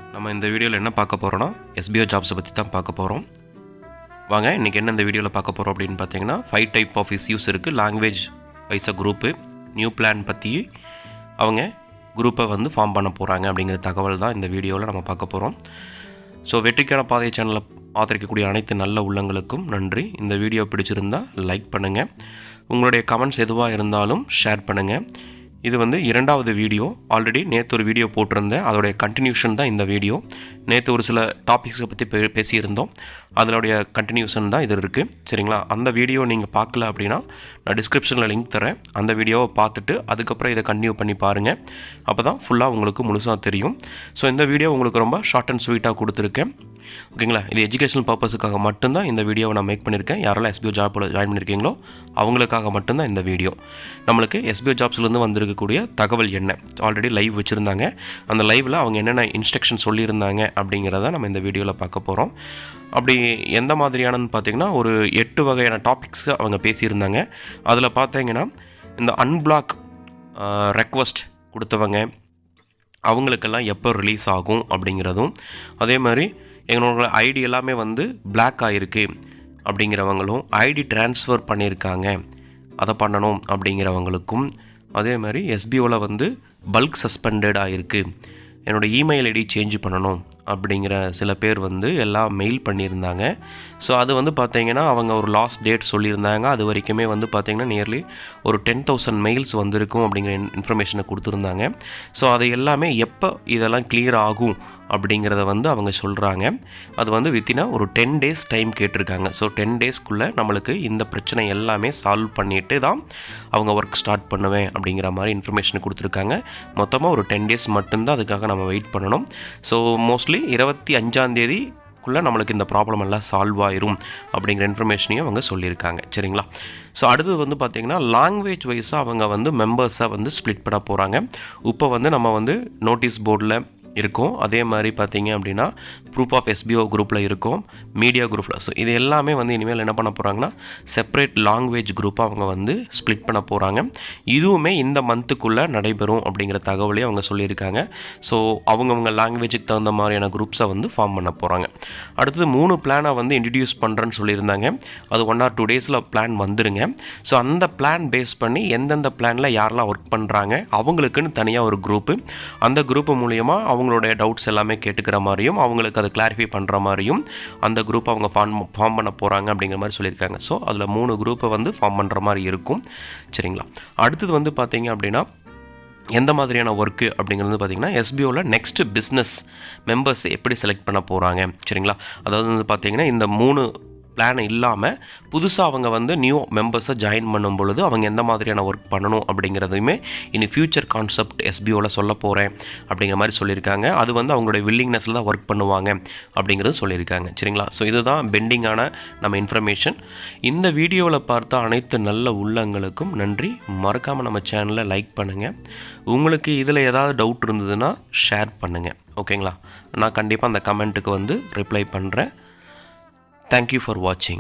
நம்ம இந்த வீடியோவில் என்ன பார்க்க போகிறோன்னா எஸ்பிஓ ஜாப்ஸை பற்றி தான் பார்க்க போகிறோம். வாங்க இன்றைக்கி என்ன இந்த வீடியோவில் பார்க்க போகிறோம் அப்படின்னு பார்த்தீங்கன்னா 5 டைப் ஆஃப் இஸ்யூஸ் இருக்குது. லாங்குவேஜ் வைஸாக குரூப்பு, நியூ பிளான் பற்றி அவங்க குரூப்பை வந்து ஃபார்ம் பண்ண போகிறாங்க அப்படிங்கிற தகவல் தான் இந்த வீடியோவில் நம்ம பார்க்க போகிறோம். ஸோ வெற்றிக்கான பாதை சேனலில் ஆதரிக்கக்கூடிய அனைத்து நல்ல உள்ளங்களுக்கும் நன்றி. இந்த வீடியோ பிடிச்சிருந்தால் லைக் பண்ணுங்கள், உங்களுடைய கமெண்ட்ஸ் எதுவாக இருந்தாலும் ஷேர் பண்ணுங்கள். இது வந்து இரண்டாவது வீடியோ. ஆல்ரெடி நேற்று ஒரு வீடியோ போட்டிருந்தேன், அதோடைய கண்டினியூஷன் தான் இந்த வீடியோ. நேற்று ஒரு சில டாபிக்ஸை பற்றி பேசியிருந்தோம், அதனுடைய கண்டினியூஷன் தான் இது இருக்குது. சரிங்களா? அந்த வீடியோ நீங்கள் பார்க்கல அப்படின்னா நான் டிஸ்கிரிப்ஷனில் லிங்க் தரேன். அந்த வீடியோவை பார்த்துட்டு அதுக்கப்புறம் இதை கண்டினியூ பண்ணி பாருங்கள். அப்போ தான் ஃபுல்லாக உங்களுக்கு முழுசாக தெரியும். ஸோ இந்த வீடியோ உங்களுக்கு ரொம்ப ஷார்ட் அண்ட் ஸ்வீட்டாக கொடுத்துருக்கேன். ஓகேங்களா? இது எஜுகேஷனல் பர்பஸுக்காக மட்டும்தான் இந்த வீடியோவை நான் மேக் பண்ணியிருக்கேன். யாரெல்லாம் எஸ்பிஓ ஜாப்பில் ஜாயின் பண்ணியிருக்கீங்களோ அவங்களுக்காக மட்டும்தான் இந்த வீடியோ. நம்மளுக்கு எஸ்பிஓ ஜாப்ஸ்லேருந்து வந்திருக்கக்கூடிய தகவல் என்ன, ஆல்ரெடி லைவ் வச்சுருந்தாங்க. அந்த லைவில் அவங்க என்னென்ன இன்ஸ்ட்ரக்ஷன் சொல்லியிருந்தாங்க அப்படிங்கிறத நம்ம இந்த வீடியோவில் பார்க்க போகிறோம். அப்படி எந்த மாதிரியானன்னு பார்த்தீங்கன்னா ஒரு 8 வகையான டாபிக்ஸ் அவங்க பேசியிருந்தாங்க. அதில் பார்த்தீங்கன்னா இந்த அன்பிளாக் ரெக்வஸ்ட் கொடுத்தவங்க அவங்களுக்கெல்லாம் எப்போ ரிலீஸ் ஆகும் அப்படிங்கிறதும், அதே மாதிரி எங்களோட ஐடி எல்லாமே வந்து பிளாக் ஆகிருக்கு அப்படிங்கிறவங்களும், ஐடி ட்ரான்ஸ்ஃபர் பண்ணியிருக்காங்க அதை பண்ணணும் அப்படிங்கிறவங்களுக்கும், அதே மாதிரி எஸ்பிஓவில் வந்து பல்க் சஸ்பெண்டட் ஆகிருக்கு, என்னோடய இமெயில் ஐடி சேஞ்ச் பண்ணணும் அப்படிங்கிற சில பேர் வந்து எல்லாம் மெயில் பண்ணியிருந்தாங்க. ஸோ அது வந்து பார்த்திங்கன்னா அவங்க ஒரு லாஸ்ட் டேட் சொல்லியிருந்தாங்க. அது வரைக்குமே வந்து பார்த்திங்கன்னா நியர்லி ஒரு 10,000 மெயில்ஸ் வந்திருக்கும் அப்படிங்கிற இன்ஃபர்மேஷனை கொடுத்துருந்தாங்க. ஸோ அது எல்லாமே எப்போ இதெல்லாம் கிளியர் ஆகும் அப்படிங்கிறத வந்து அவங்க சொல்கிறாங்க. அது வந்து வித்தினா ஒரு 10 டேஸ் டைம் கேட்டிருக்காங்க. ஸோ 10 டேஸ்க்குள்ளே நம்மளுக்கு இந்த பிரச்சனை எல்லாமே சால்வ் பண்ணிவிட்டு தான் அவங்க ஒர்க் ஸ்டார்ட் பண்ணுவேன் அப்படிங்கிற மாதிரி இன்ஃபர்மேஷன் கொடுத்துருக்காங்க. மொத்தமாக ஒரு 10 டேஸ் மட்டும்தான் அதுக்காக நம்ம வெயிட் பண்ணணும். ஸோ மோஸ்ட்லி 25ஆம் தேதிக்குள்ளே நம்மளுக்கு இந்த ப்ராப்ளம் எல்லாம் சால்வ் ஆயிரும் அப்படிங்கிற இன்ஃபர்மேஷனையும் அவங்க சொல்லியிருக்காங்க. சரிங்களா? ஸோ அடுத்தது வந்து பார்த்திங்கன்னா லாங்குவேஜ் வைஸாக அவங்க வந்து மெம்பர்ஸை வந்து ஸ்ப்ளிட் பண்ண போகிறாங்க. இப்போ வந்து நம்ம வந்து நோட்டீஸ் போர்டில் இருக்கும், அதே மாதிரி பார்த்திங்க அப்படின்னா ப்ரூஃப் ஆஃப் எஸ்பிஓ குரூப்பில் இருக்கும், மீடியா குரூப்பில். ஸோ இது எல்லாமே வந்து இனிமேல் என்ன பண்ண போகிறாங்கன்னா செப்பரேட் லாங்குவேஜ் குரூப்பாக அவங்க வந்து ஸ்ப்ளிட் பண்ண போகிறாங்க. இதுவுமே இந்த மந்த்துக்குள்ளே நடைபெறும் அப்படிங்கிற தகவலையும் அவங்க சொல்லியிருக்காங்க. ஸோ அவங்கவுங்க லாங்குவேஜுக்கு தகுந்த மாதிரியான குரூப்ஸை வந்து ஃபார்ம் பண்ண போகிறாங்க. அடுத்தது 3 பிளானை வந்து இன்ட்ரடியூஸ் பண்ணுறேன்னு சொல்லியிருந்தாங்க. அது 1 or 2 டேஸில் பிளான் வந்துருங்க. ஸோ அந்த பிளான் பேஸ் பண்ணி எந்தெந்த பிளானில் யாரெல்லாம் ஒர்க் பண்ணுறாங்க அவங்களுக்குன்னு தனியாக ஒரு குரூப்பு, அந்த குரூப்பு மூலியமாக அவங்களுடைய டவுட்ஸ் எல்லாமே கேட்டுக்கிற மாதிரியும் அவங்களுக்கு அதை கிளாரிஃபை பண்ணுற மாதிரியும் அந்த குரூப் அவங்க ஃபார்ம் பண்ண போகிறாங்க அப்படிங்கிற மாதிரி சொல்லியிருக்காங்க. ஸோ அதில் 3 குரூப்பை வந்து ஃபார்ம் பண்ணுற மாதிரி இருக்கும். சரிங்களா? அடுத்தது வந்து பார்த்தீங்க அப்படின்னா எந்த மாதிரியான ஒர்க்கு அப்படிங்கிறது பார்த்திங்கன்னா எஸ்பிஓவில் நெக்ஸ்ட்டு பிஸ்னஸ் மெம்பர்ஸ் எப்படி செலக்ட் பண்ண போகிறாங்க. சரிங்களா? அதாவது வந்து பார்த்திங்கன்னா இந்த 3 பிளான் இல்லாமல் புதுசாக அவங்க வந்து நியூ மெம்பர்ஸை ஜாயின் பண்ணும் பொழுது அவங்க எந்த மாதிரியான ஒர்க் பண்ணணும் அப்படிங்கிறதையுமே இனி ஃப்யூச்சர் கான்செப்ட் எஸ்பிஓவில் சொல்ல போகிறேன் அப்படிங்கிற மாதிரி சொல்லியிருக்காங்க. அது வந்து அவங்களுடைய வில்லிங்னஸில் தான் ஒர்க் பண்ணுவாங்க அப்படிங்கிறது சொல்லியிருக்காங்க. சரிங்களா? ஸோ இதுதான் பெண்டிங்கான நம்ம இன்ஃபர்மேஷன். இந்த வீடியோவில் பார்த்த அனைத்து நல்ல உள்ளங்களுக்கும் நன்றி. மறக்காமல் நம்ம சேனலை லைக் பண்ணுங்கள். உங்களுக்கு இதில் ஏதாவது டவுட் இருந்ததுன்னா ஷேர் பண்ணுங்கள். ஓகேங்களா? நான் கண்டிப்பாக அந்த கமெண்ட்டுக்கு வந்து ரிப்ளை பண்ணுறேன். Thank you for watching.